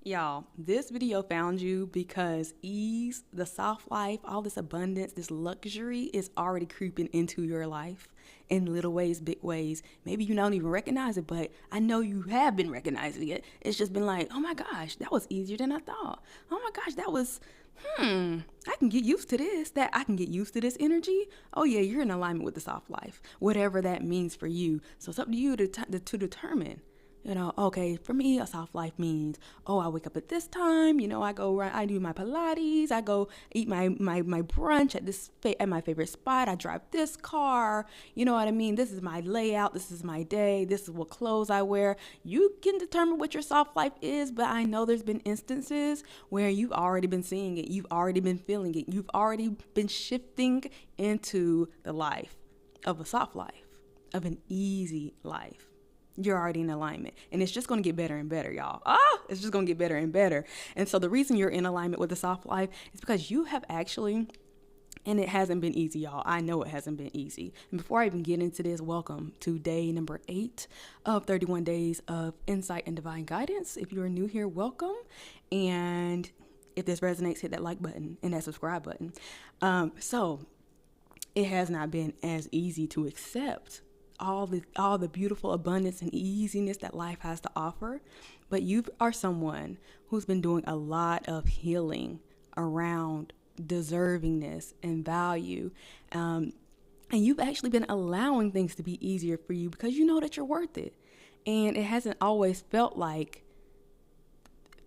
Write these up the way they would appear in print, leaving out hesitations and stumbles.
Y'all, this video found you because ease, the soft life, all this abundance, this luxury is already creeping into your life in little ways, big ways. Maybe you don't even recognize it, but I know you have been recognizing it. It's just been like, oh my gosh, that was easier than I thought. Oh my gosh, that was, I can get used to this. That I can get used to this energy. Oh yeah, you're in alignment with the soft life, whatever that means for you. So it's up to you to determine. Okay, for me, a soft life means, I wake up at this time, I go, I do my Pilates, I go eat my brunch at my favorite spot, I drive this car, you know what I mean? This is my layout, this is my day, this is what clothes I wear. You can determine what your soft life is, but I know there's been instances where you've already been seeing it, you've already been feeling it, you've already been shifting into the life of a soft life, of an easy life. You're already in alignment, and it's just going to get better and better, y'all. It's just going to get better and better. And so the reason you're in alignment with the soft life is because you have actually, and it hasn't been easy, y'all. I know it hasn't been easy. And before I even get into this, welcome to day number 8 of 31 days of insight and divine guidance. If you're new here, welcome. And if this resonates, hit that like button and that subscribe button. So it has not been as easy to accept all the beautiful abundance and easiness that life has to offer. But you are someone who's been doing a lot of healing around deservingness and value. And you've actually been allowing things to be easier for you because you know that you're worth it. And it hasn't always felt like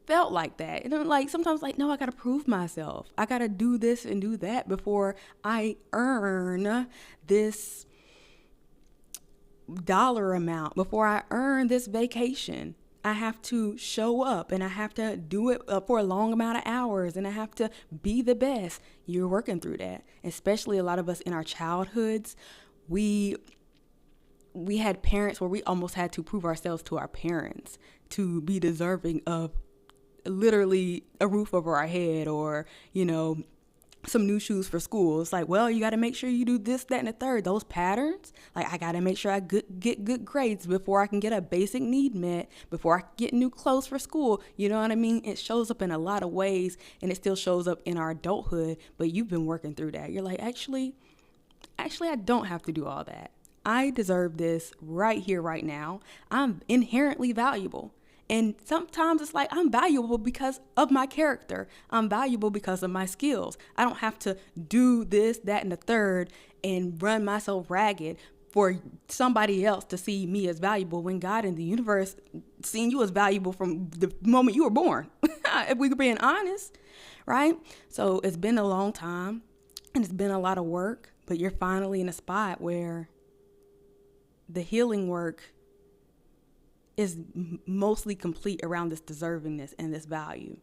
that. Like sometimes no, I got to prove myself. I got to do this and do that before I earn this dollar amount, before I earn this vacation. I have to show up and I have to do it for a long amount of hours and I have to be the best. You're working through that. Especially a lot of us in our childhoods, we had parents where we almost had to prove ourselves to our parents to be deserving of literally a roof over our head or, some new shoes for school. It's like, well, you got to make sure you do this, that, and the third. Those patterns, I got to make sure I get good grades before I can get a basic need met, before I get new clothes for school. You know what I mean? It shows up in a lot of ways, and it still shows up in our adulthood, but you've been working through that. You're like, actually, I don't have to do all that. I deserve this right here, right now. I'm inherently valuable. And sometimes it's like I'm valuable because of my character. I'm valuable because of my skills. I don't have to do this, that, and the third and run myself ragged for somebody else to see me as valuable when God in the universe seen you as valuable from the moment you were born. If we're being honest, right? So it's been a long time and it's been a lot of work, but you're finally in a spot where the healing work is mostly complete around this deservingness and this value,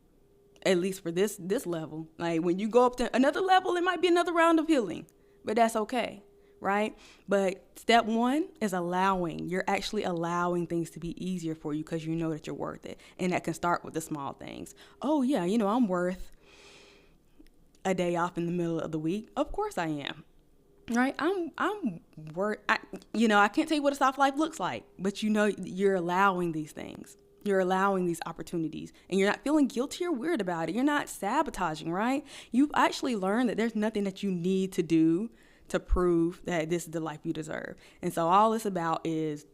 at least for this level. Like when you go up to another level, it might be another round of healing, but that's okay, right? But step 1 is allowing. You're actually allowing things to be easier for you because you know that you're worth it, and that can start with the small things. Oh yeah, I'm worth a day off in the middle of the week. Of course I am. Right, I'm worth. I can't tell you what a soft life looks like, but you're allowing these things. You're allowing these opportunities, and you're not feeling guilty or weird about it. You're not sabotaging, right? You've actually learned that there's nothing that you need to do to prove that this is the life you deserve. And so all it's about is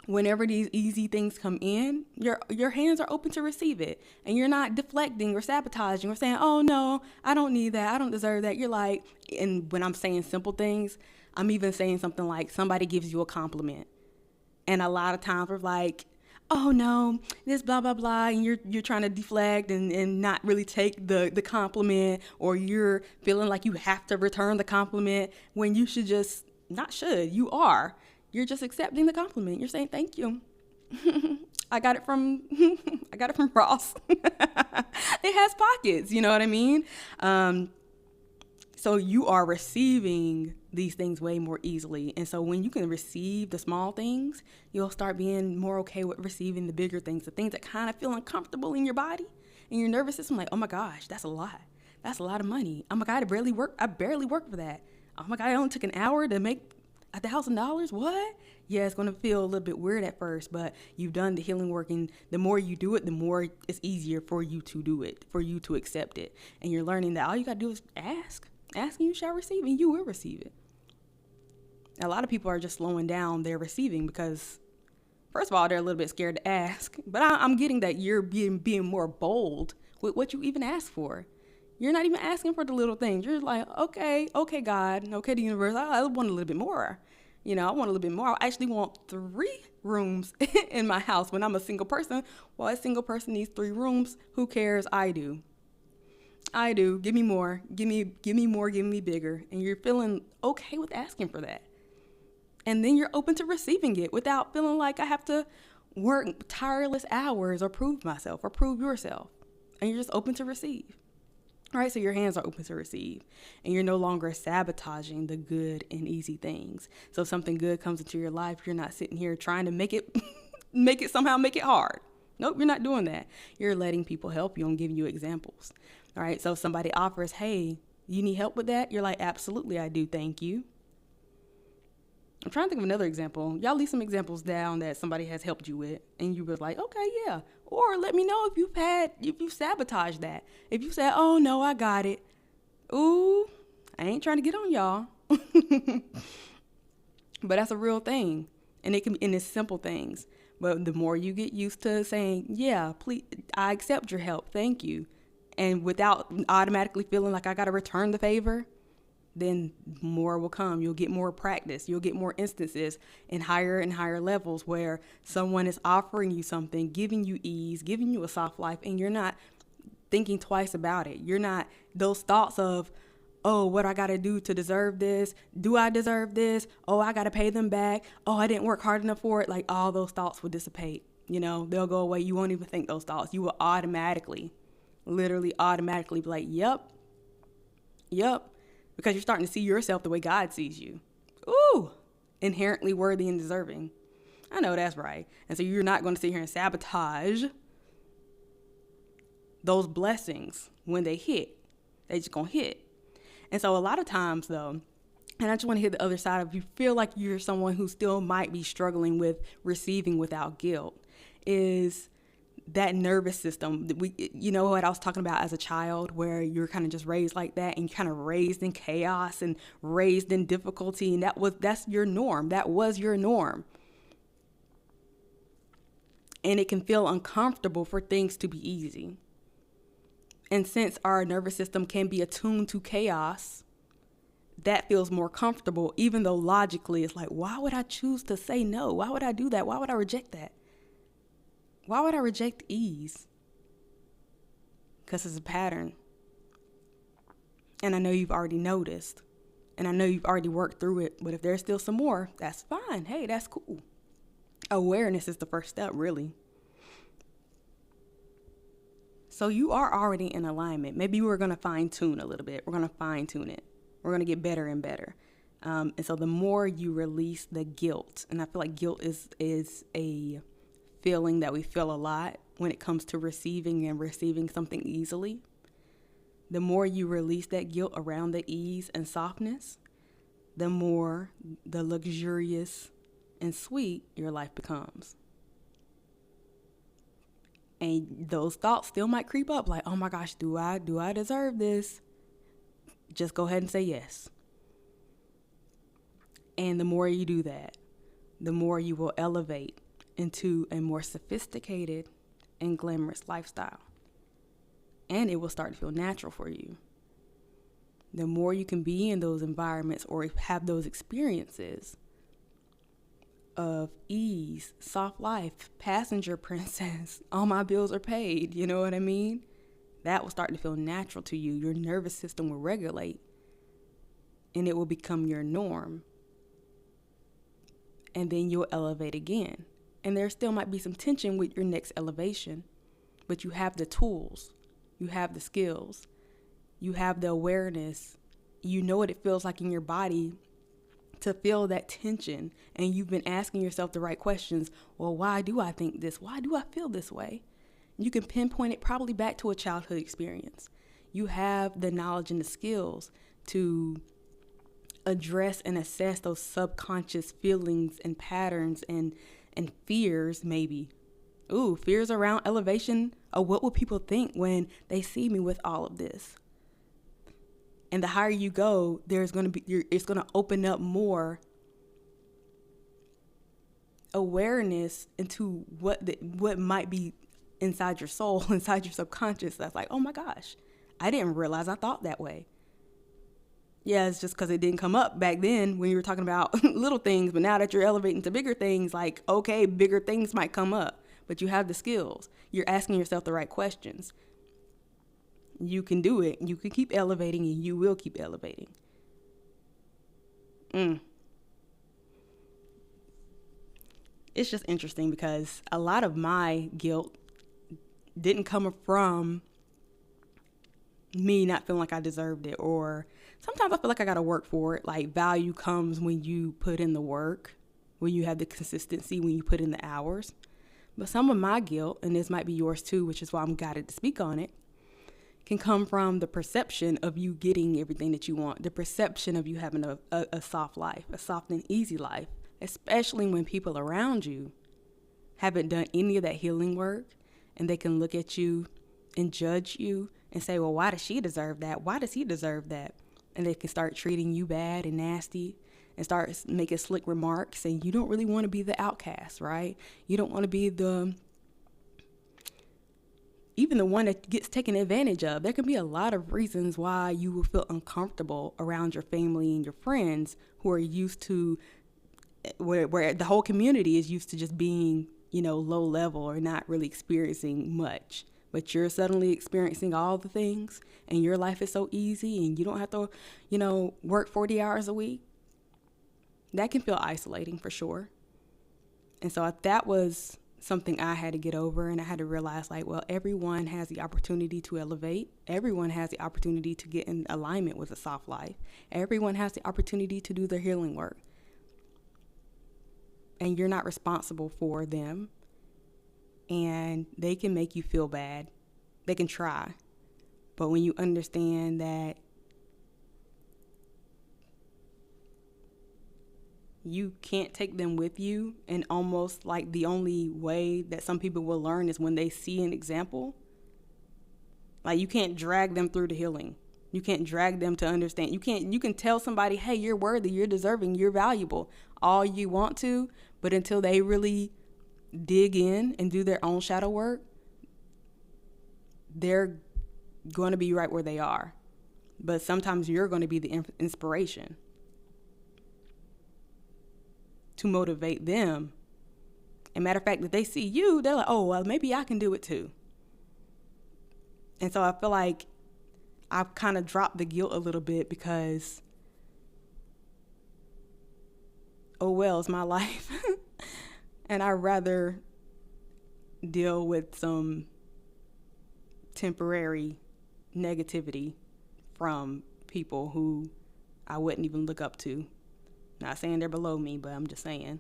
whenever these easy things come in, your hands are open to receive it. And you're not deflecting or sabotaging or saying, oh no, I don't need that, I don't deserve that. You're like, and when I'm saying simple things, I'm even saying something like somebody gives you a compliment. And a lot of times we're like, oh no, this blah, blah, blah. And you're trying to deflect and not really take the compliment, or you're feeling like you have to return the compliment when you should just, not should, you are. You're just accepting the compliment. You're saying, thank you. I got it from Ross. It has pockets, you know what I mean? So you are receiving these things way more easily. And so when you can receive the small things, you'll start being more okay with receiving the bigger things, the things that kind of feel uncomfortable in your body and your nervous system. Like, oh my gosh, that's a lot. That's a lot of money. Oh my God, I barely work for that. Oh my God, I only took an hour to make $1,000? What? Yeah, it's going to feel a little bit weird at first, but you've done the healing work, and the more you do it, the more it's easier for you to do it, for you to accept it. And you're learning that all you got to do is ask. Ask and you shall receive, and you will receive it. A lot of people are just slowing down their receiving because, first of all, they're a little bit scared to ask. But I'm getting that you're being more bold with what you even ask for. You're not even asking for the little things. You're like, okay, God, okay, the universe, I want a little bit more. I want a little bit more. I actually want 3 rooms in my house when I'm a single person. Well, a single person needs 3 rooms. Who cares? I do. Give me more. Give me more. Give me bigger. And you're feeling okay with asking for that. And then you're open to receiving it without feeling like I have to work tireless hours or prove myself or prove yourself. And you're just open to receive. All right, so your hands are open to receive, and you're no longer sabotaging the good and easy things. So if something good comes into your life, you're not sitting here trying to make it somehow make it hard. Nope, you're not doing that. You're letting people help you and giving you examples. All right, so if somebody offers, hey, you need help with that? You're like, absolutely, I do. Thank you. I'm trying to think of another example. Y'all leave some examples down that somebody has helped you with, and you were like, okay, yeah. Or let me know if you sabotaged that. If you said, oh no, I got it. Ooh, I ain't trying to get on y'all. But that's a real thing. And it's simple things. But the more you get used to saying, yeah, please, I accept your help. Thank you. And without automatically feeling like I got to return the favor, then more will come. You'll get more practice. You'll get more instances in higher and higher levels where someone is offering you something, giving you ease, giving you a soft life, and you're not thinking twice about it. You're not those thoughts of, oh, what I got to do to deserve this? Do I deserve this? Oh, I got to pay them back. Oh, I didn't work hard enough for it. Like all those thoughts will dissipate. They'll go away. You won't even think those thoughts. You will literally automatically be like, yep. Because you're starting to see yourself the way God sees you. Ooh, inherently worthy and deserving. I know that's right. And so you're not going to sit here and sabotage those blessings when they hit. They just going to hit. And so a lot of times, though, and I just want to hear the other side of you feel like you're someone who still might be struggling with receiving without guilt, is that nervous system. What I was talking about as a child, where you're kind of just raised like that, and you're kind of raised in chaos and raised in difficulty, and that's your norm. That was your norm. And it can feel uncomfortable for things to be easy. And since our nervous system can be attuned to chaos, that feels more comfortable, even though logically it's like, why would I choose to say no? Why would I do that? Why would I reject that? Why would I reject ease? Because it's a pattern. And I know you've already noticed. And I know you've already worked through it. But if there's still some more, that's fine. Hey, that's cool. Awareness is the first step, really. So you are already in alignment. Maybe we're going to fine tune a little bit. We're going to fine tune it. We're going to get better and better. And so the more you release the guilt, and I feel like guilt is a feeling that we feel a lot when it comes to receiving something easily. The more you release that guilt around the ease and softness, the more the luxurious and sweet your life becomes. And those thoughts still might creep up like, oh my gosh, do I deserve this? Just go ahead and say yes. And the more you do that, the more you will elevate into a more sophisticated and glamorous lifestyle. And it will start to feel natural for you. The more you can be in those environments or have those experiences of ease, soft life, passenger princess, all my bills are paid, you know what I mean? That will start to feel natural to you. Your nervous system will regulate and it will become your norm. And then you'll elevate again. And there still might be some tension with your next elevation, but you have the tools, you have the skills, you have the awareness, you know what it feels like in your body to feel that tension. And you've been asking yourself the right questions. Well, why do I think this? Why do I feel this way? You can pinpoint it probably back to a childhood experience. You have the knowledge and the skills to address and assess those subconscious feelings and patterns and fears, maybe. Ooh, fears around elevation. Or what will people think when they see me with all of this? And the higher you go, it's going to open up more awareness into what might be inside your soul, inside your subconscious. That's like, oh my gosh, I didn't realize I thought that way. Yeah, it's just because it didn't come up back then when you were talking about little things. But now that you're elevating to bigger things, like, okay, bigger things might come up, but you have the skills. You're asking yourself the right questions. You can do it. You can keep elevating, and you will keep elevating. It's just interesting because a lot of my guilt didn't come from me not feeling like I deserved it, or sometimes I feel like I got to work for it. Like, value comes when you put in the work, when you have the consistency, when you put in the hours. But some of my guilt, and this might be yours too, which is why I'm guided to speak on it, can come from the perception of you getting everything that you want, the perception of you having a soft life, a soft and easy life, especially when people around you haven't done any of that healing work, and they can look at you and judge you and say, well, why does she deserve that? Why does he deserve that? And they can start treating you bad and nasty and start making slick remarks. And you don't really want to be the outcast, right? You don't want to be even the one that gets taken advantage of. There can be a lot of reasons why you will feel uncomfortable around your family and your friends who are used to, where the whole community is used to just being, low level or not really experiencing much. But you're suddenly experiencing all the things, and your life is so easy, and you don't have to, work 40 hours a week. That can feel isolating for sure. And so that was something I had to get over, and I had to realize, like, well, everyone has the opportunity to elevate. Everyone has the opportunity to get in alignment with a soft life. Everyone has the opportunity to do their healing work. And you're not responsible for them. And they can make you feel bad. They can try. But when you understand that you can't take them with you, and almost like the only way that some people will learn is when they see an example. Like, you can't drag them through the healing. You can't drag them to understand. You can tell somebody, hey, you're worthy, you're deserving, you're valuable, all you want to, but until they really dig in and do their own shadow work, they're going to be right where they are. But sometimes you're going to be the inspiration to motivate them. And matter of fact, if they see you, they're like, oh, well, maybe I can do it too. And so I feel like I've kind of dropped the guilt a little bit because, oh, well, it's my life. And I'd rather deal with some temporary negativity from people who I wouldn't even look up to. Not saying they're below me, but I'm just saying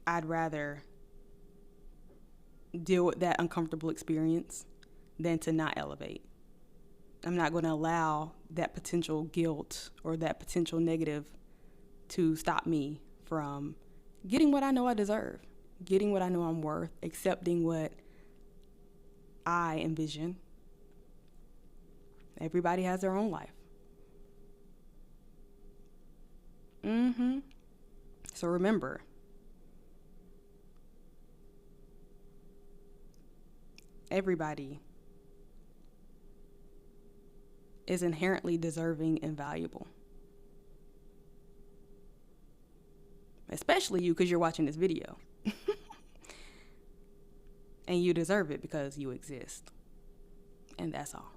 I'd rather deal with that uncomfortable experience than to not elevate. I'm not going to allow that potential guilt or that potential negative to stop me from getting what I know I deserve, getting what I know I'm worth, accepting what I envision. Everybody has their own life. So remember, everybody is inherently deserving and valuable. Especially you, because you're watching this video. And you deserve it because you exist. And that's all.